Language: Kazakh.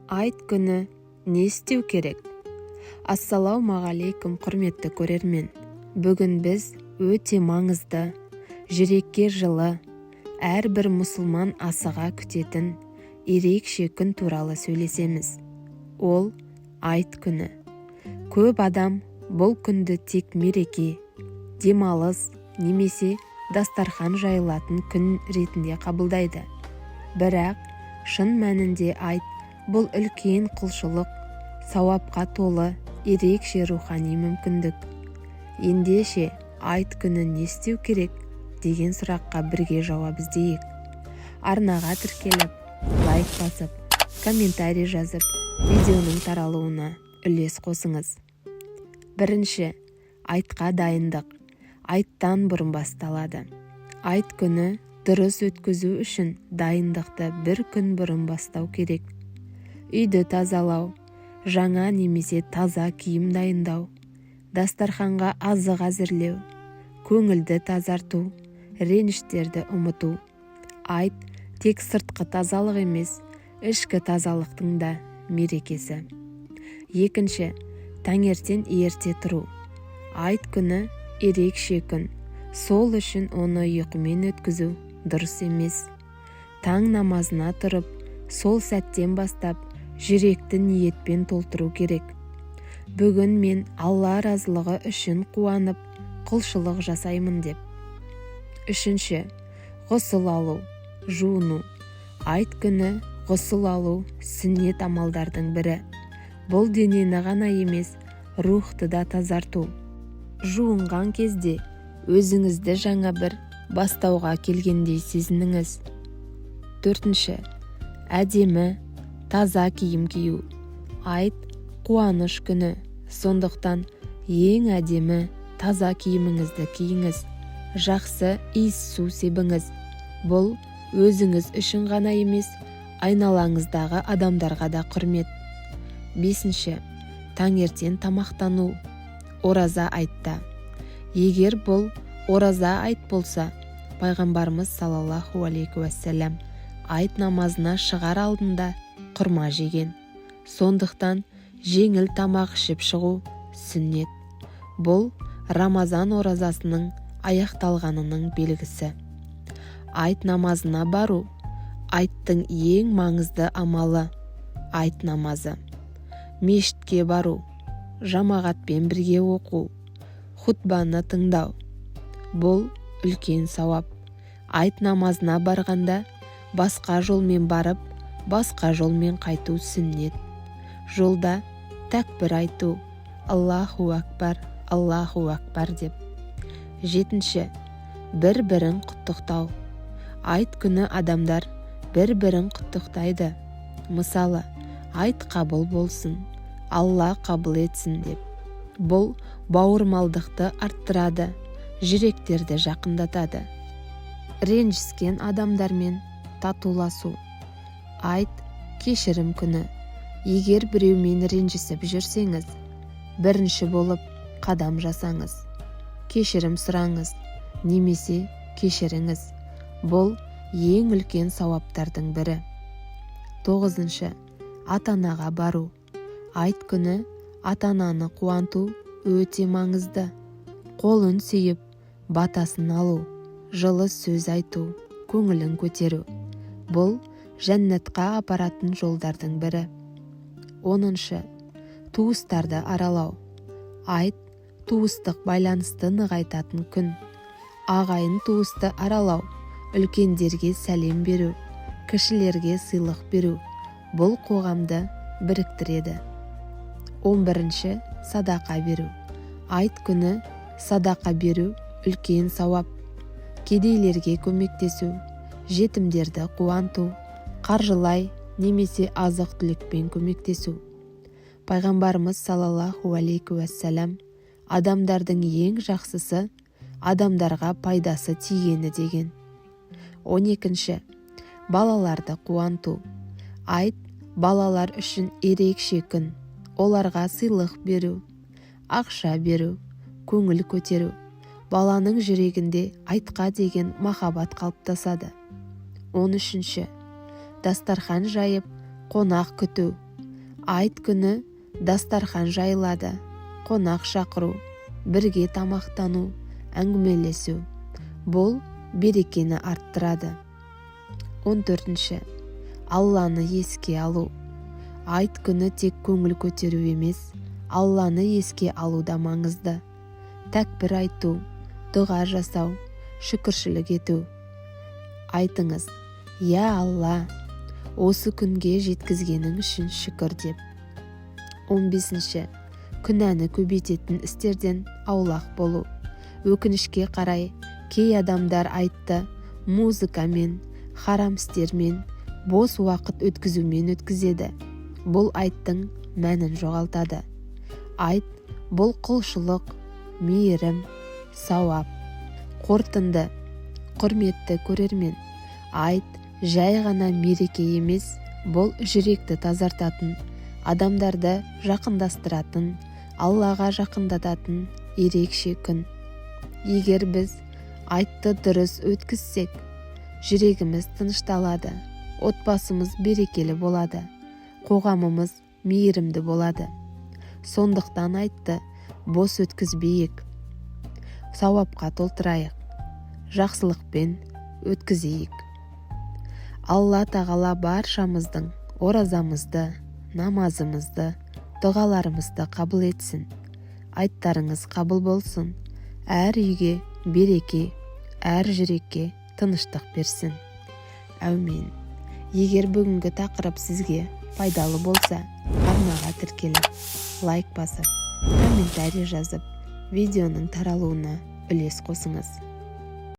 Айт күні не істеу керек? Ассалаумағалейкум құрметті көрермен. Бүгін біз өте маңызды, жүрекке жылы, әрбір мұсылман асыға күтетін ерекше күн туралы сөйлесеміз. Ол айт күні. Көп адам бұл күнді тек мереке, демалыс немесе дастархан жайылатын күн ретінде қабылдайды. Бірақ шын мәнінде айт бұл үлкен құлшылық, сауапқа толы ерекше рухани мүмкіндік. Ендеше айт күні не істеу керек деген сұраққа бірге жауап іздейік. Арнаға тіркеліп, лайк басып, комментарий жазып, видеоның таралуына үлес қосыңыз. Бірінші, айтқа дайындық. Айттан бұрын басталады. Айт күні дұрыс өткізу үшін дайындықты бір күн бұрын бастау керек. Үйді тазалау, жаңа немесе таза киім дайындау, дастарханға азық әзірлеу, көңілді тазарту, реніштерді ұмыту. Айт тек сыртқы тазалық емес, ішкі тазалықтың да мерекесі. Екінші, таңертең ерте тұру. Айт күні ерекше күн. Сол үшін оны ұйқымен өткізу дұрыс емес. Таң намазына тұрып, сол сәттен бастап жүректі ниетпен толтыру керек. Бүгін мен Алла разылығы үшін қуанып, құлшылық жасаймын деп. Үшінші, ғұсыл алу, жуыну. Айт күні ғұсыл алу сүннет амалдардың бірі. Бұл денені ғана емес, рухты да тазарту. Жуынған кезде өзіңізді жаңа бір бастауға келгендей сезініңіз. Төртінші, әдемі, таза киім кию. Айт қуаныш күні. Сондықтан ең әдемі, таза киіміңізді киіңіз. Жақсы иіс су себіңіз. Бұл өзіңіз үшін ғана емес, айналаңыздағы адамдарға да құрмет. Бесінші, таңертең тамақтану. Ораза айтта. Егер бұл ораза айт болса, пайғамбарымыз саллаллаху алейхи уассалам айт намазына шығар алдында құрма жеген. Сондықтан жеңіл тамақ ішіп шығу сүннет. Бұл Рамазан оразасының аяқталғанының белгісі. Айт намазына бару айттың ең маңызды амалы. Айт намазы. Мешітке бару, жамағатпен бірге оқу, хутбаны тыңдау. Бұл үлкен сауап. Айт намазына барғанда басқа жолмен барып, басқа жолмен қайту сүннет. Жолда тәкбір айту, Аллаху акбар, Аллаху акбар деп. Жетінші, бір-бірін құттықтау. Айт күні адамдар бір-бірін құттықтайды. Мысалы, айт қабыл болсын, Алла қабыл етсін деп. Бұл бауырмалдықты арттырады, жүректерді жақындатады. Ренжіскен адамдармен татуласу. Айт кешірім күні. Егер біреумен ренжісіп жүрсеңіз, бірінші болып қадам жасаңыз. Кешірім сұраңыз, немесе кешіріңіз. Бұл ең үлкен сауаптардың бірі. Тоғызыншы, ата-анаға бару. Айт күні ата-ананы қуанту өте маңызды. Қолын сүйіп, батасын алу, жылы сөз айту, көңілін көтеру. Бұл жәннатқа апаратын жолдардың бірі. Оныншы, туыстарды аралау. Айт туыстық байланысты нығайтатын күн. Ағайын туысты аралау, үлкендерге сәлем беру, кішілерге сыйлық беру. Бұл қоғамды біріктіреді. 11-ші, садақа беру. Айт күні садақа беру үлкен сауап. Кедейлерге көмектесу, жетімдерді қуанту, қаржылай немесе азық-түлікпен көмектесу. Пайғамбарымыз саллаллаху алейхи уассалам адамдардың ең жақсысы адамдарға пайдасы тигені деген. 12-ші, балаларды қуанту. Айт балалар үшін ерекше күн. Оларға сыйлық беру, ақша беру, көңіл көтеру. Баланың жүрегінде айтқа деген махаббат қалыптасады. 13-ші, дастархан жайып, қонақ күту, Айт күні дастархан жайылады, қонақ шақыру, бірге тамақтану, әңгімелесу. Бұл берекені арттырады. 14. Алланы еске алу. Айт күні тек көңіл көтеру емес, Алланы еске алу да маңызды. Тәкбір айту, дұға жасау, шүкіршілік ету. Айтыңыз: «Я Алла, осы күнге жеткізгенің үшін шүкір» деп. 15. Күнәні көбейтетін істерден аулақ болу. Өкінішке қарай, кей адамдар айтты музыкамен, харам істермен, бос уақыт өткізумен өткізеді. Бұл айттың мәнін жоғалтады. Айт бұл құлшылық, мейірім, сауап. Қорытынды. Құрметті көрермен, айт жай ғана мереке емес, бұл жүректі тазартатын, адамдарды жақындастыратын, Аллаға жақындататын ерекше күн. Егер біз айтты дұрыс өткізсек, жүрегіміз тынышталады, отбасымыз берекелі болады, қоғамымыз мейірімді болады. Сондықтан айтты бос өткізбейік, сауапқа толтырайық, жақсылықпен өткізейік. Алла тағала баршамыздың оразамызды, намазымызды, дұғаларымызды қабыл етсін. Айттарыңыз қабыл болсын. Әр үйге береке, әр жүрекке тыныштық берсін. Әумин. Егер бүгінгі тақырып сізге пайдалы болса, арнаға тіркеліп, лайк басып, комментарий жазып, видеоның таралуына үлес қосыңыз.